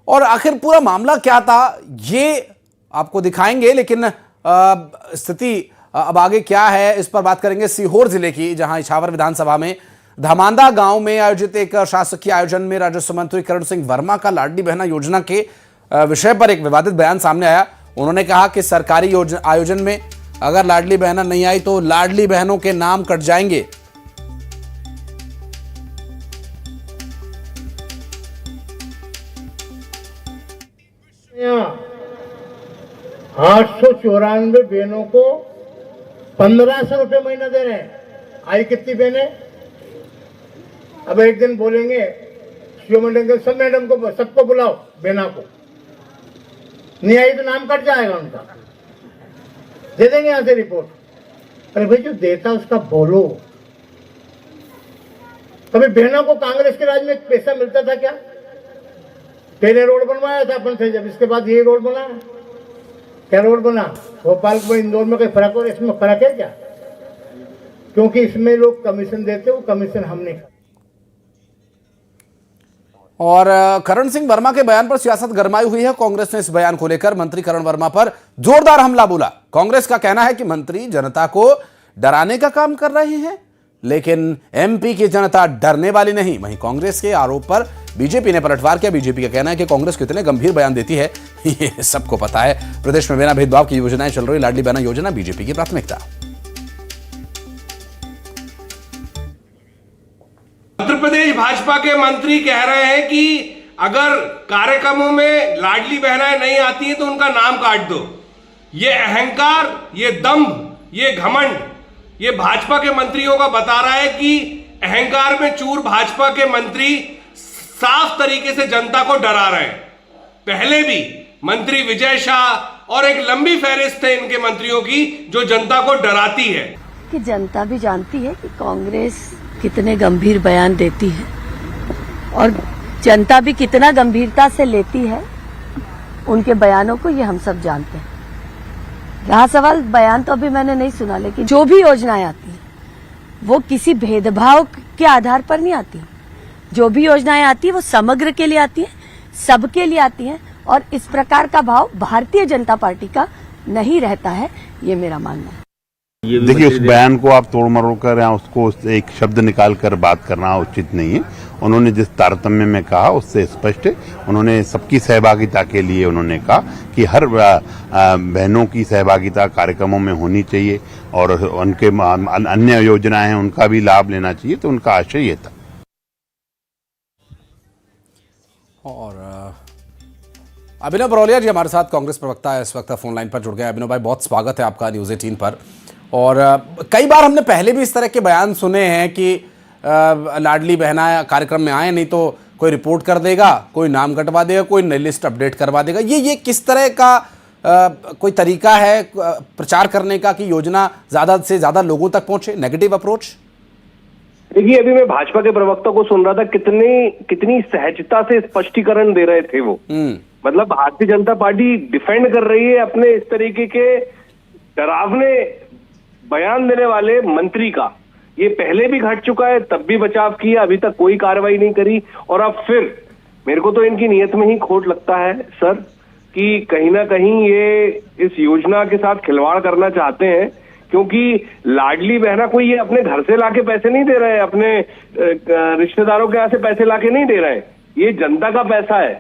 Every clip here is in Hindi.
और आखिर पूरा मामला क्या था ये आपको दिखाएंगे, लेकिन स्थिति अब आगे क्या है इस पर बात करेंगे सीहोर जिले की, जहां इछावर विधानसभा में धामांदा गांव में आयोजित एक शासकीय आयोजन में राजस्व मंत्री करण सिंह वर्मा का लाडली बहना योजना के विषय पर एक विवादित बयान सामने आया। उन्होंने कहा कि सरकारी आयोजन में अगर लाडली बहना नहीं आई तो लाडली बहनों के नाम कट जाएंगे। 894 बहनों को 1500 रुपये महीना दे रहे हैं। आई कितनी बहनें? अब एक दिन बोलेंगे शिव मंडल सब मैडम को सबको बुलाओ, बहना को नहीं आई तो नाम कट जाएगा उनका, दे देंगे यहां से रिपोर्ट। अरे भाई जो देता उसका बोलो। कभी बहनों को कांग्रेस के राज में पैसा मिलता था क्या? पहले रोड बनवाया था अपन से, जब इसके बाद ये रोड बना, क्या रोड बना? भोपाल को इंदौर में कोई फर्क और इसमें फर्क है क्या? क्योंकि इसमें लोग कमीशन देते, वो कमीशन हमने। और करण सिंह वर्मा के बयान पर सियासत गरमाई हुई है। कांग्रेस ने इस बयान को लेकर मंत्री करण वर्मा पर जोरदार हमला बोला। कांग्रेस का कहना है कि मंत्री जनता को डराने का काम कर रहे हैं, लेकिन एमपी की जनता डरने वाली नहीं। वहीं कांग्रेस के आरोप पर बीजेपी ने पलटवार किया। बीजेपी का कहना है कि कांग्रेस कितने गंभीर बयान देती है ये सबको पता है। प्रदेश में बिना भेदभाव की योजनाएं चल रही, लाडली बहना योजना बीजेपी की प्राथमिकता। उत्तर प्रदेश भाजपा के मंत्री कह रहे हैं कि अगर कार्यक्रमों में लाडली बहनाएं नहीं आती हैं तो उनका नाम काट दो। ये अहंकार, ये दंभ, ये घमंड, ये भाजपा के मंत्रियों का बता रहा है कि अहंकार में चूर भाजपा के मंत्री साफ तरीके से जनता को डरा रहे हैं। पहले भी मंत्री विजय शाह और एक लंबी फहरिस्त है इनके मंत्रियों की जो जनता को डराती है। कि जनता भी जानती है कि कांग्रेस कितने गंभीर बयान देती है और जनता भी कितना गंभीरता से लेती है उनके बयानों को, ये हम सब जानते हैं। रहा सवाल बयान तो अभी मैंने नहीं सुना, लेकिन जो भी योजनाएं आती हैं वो किसी भेदभाव के आधार पर नहीं आती। जो भी योजनाएं आती है वो समग्र के लिए आती है, सबके लिए आती हैं, और इस प्रकार का भाव भारतीय जनता पार्टी का नहीं रहता है, ये मेरा मानना है। देखिए, उस बयान को आप तोड़ मरोड़ कर या उसको एक शब्द निकाल कर बात करना उचित नहीं है। उन्होंने जिस तारतम्य में कहा उससे स्पष्ट है। उन्होंने सबकी सहभागिता के लिए उन्होंने कहा कि हर बहनों की सहभागिता कार्यक्रमों में होनी चाहिए और उनके अन्य योजनाएं हैं उनका भी लाभ लेना चाहिए, तो उनका आशय ये था। और अभिनव बरौलिया जी हमारे साथ कांग्रेस प्रवक्ता इस वक्त फोन लाइन पर जुड़ गए। अभिनव भाई, बहुत स्वागत है आपका न्यूज़ 18 पर। और कई बार हमने पहले भी इस तरह के बयान सुने हैं कि लाडली बहना कार्यक्रम में आए नहीं तो कोई रिपोर्ट कर देगा, कोई नाम कटवा देगा, कोई नई लिस्ट अपडेट करवा देगा। ये किस तरह का कोई तरीका है प्रचार करने का कि योजना ज़्यादा से ज़्यादा लोगों तक पहुंचे? Negative approach. देखिए, अभी मैं भाजपा के प्रवक्ता को सुन रहा था, कितनी सहजता से स्पष्टीकरण दे रहे थे वो। मतलब भारतीय जनता पार्टी डिफेंड कर रही है अपने इस तरीके के डरावने बयान देने वाले मंत्री का। ये पहले भी घट चुका है, तब भी बचाव किया, अभी तक कोई कार्रवाई नहीं करी, और अब फिर मेरे को तो इनकी नीयत में ही खोट लगता है सर, कि कहीं ना कहीं ये इस योजना के साथ खिलवाड़ करना चाहते हैं। क्योंकि लाडली बहना कोई ये अपने घर से लाके पैसे नहीं दे रहे हैं, अपने रिश्तेदारों के यहाँ से पैसे लाके नहीं दे रहे हैं। ये जनता का पैसा है,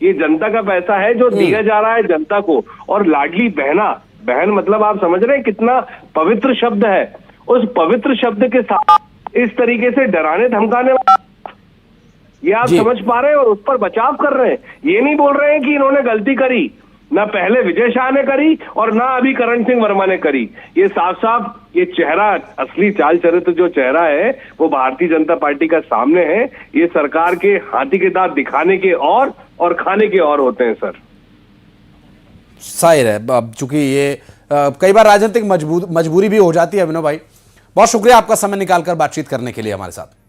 ये जनता का पैसा है जो दिया जा रहा है जनता को। और लाडली बहना, बहन मतलब आप समझ रहे हैं कितना पवित्र शब्द है। उस पवित्र शब्द के साथ इस तरीके से डराने धमकाने वाला, ये आप समझ पा रहे हैं, और उस पर बचाव कर रहे हैं। ये नहीं बोल रहे हैं कि इन्होंने गलती करी, ना पहले विजय शाह ने करी और ना अभी करण सिंह वर्मा ने करी। ये साफ साफ ये चेहरा, असली चाल चरित्र जो चेहरा है वो भारतीय जनता पार्टी का सामने है। ये सरकार के हाथी के दांत दिखाने के और खाने के और होते हैं सर। जाहिर है, अब चूंकि ये कई बार राजनीतिक मजबूरी भी हो जाती है। अभिनव भाई, बहुत शुक्रिया आपका समय निकालकर बातचीत करने के लिए हमारे साथ।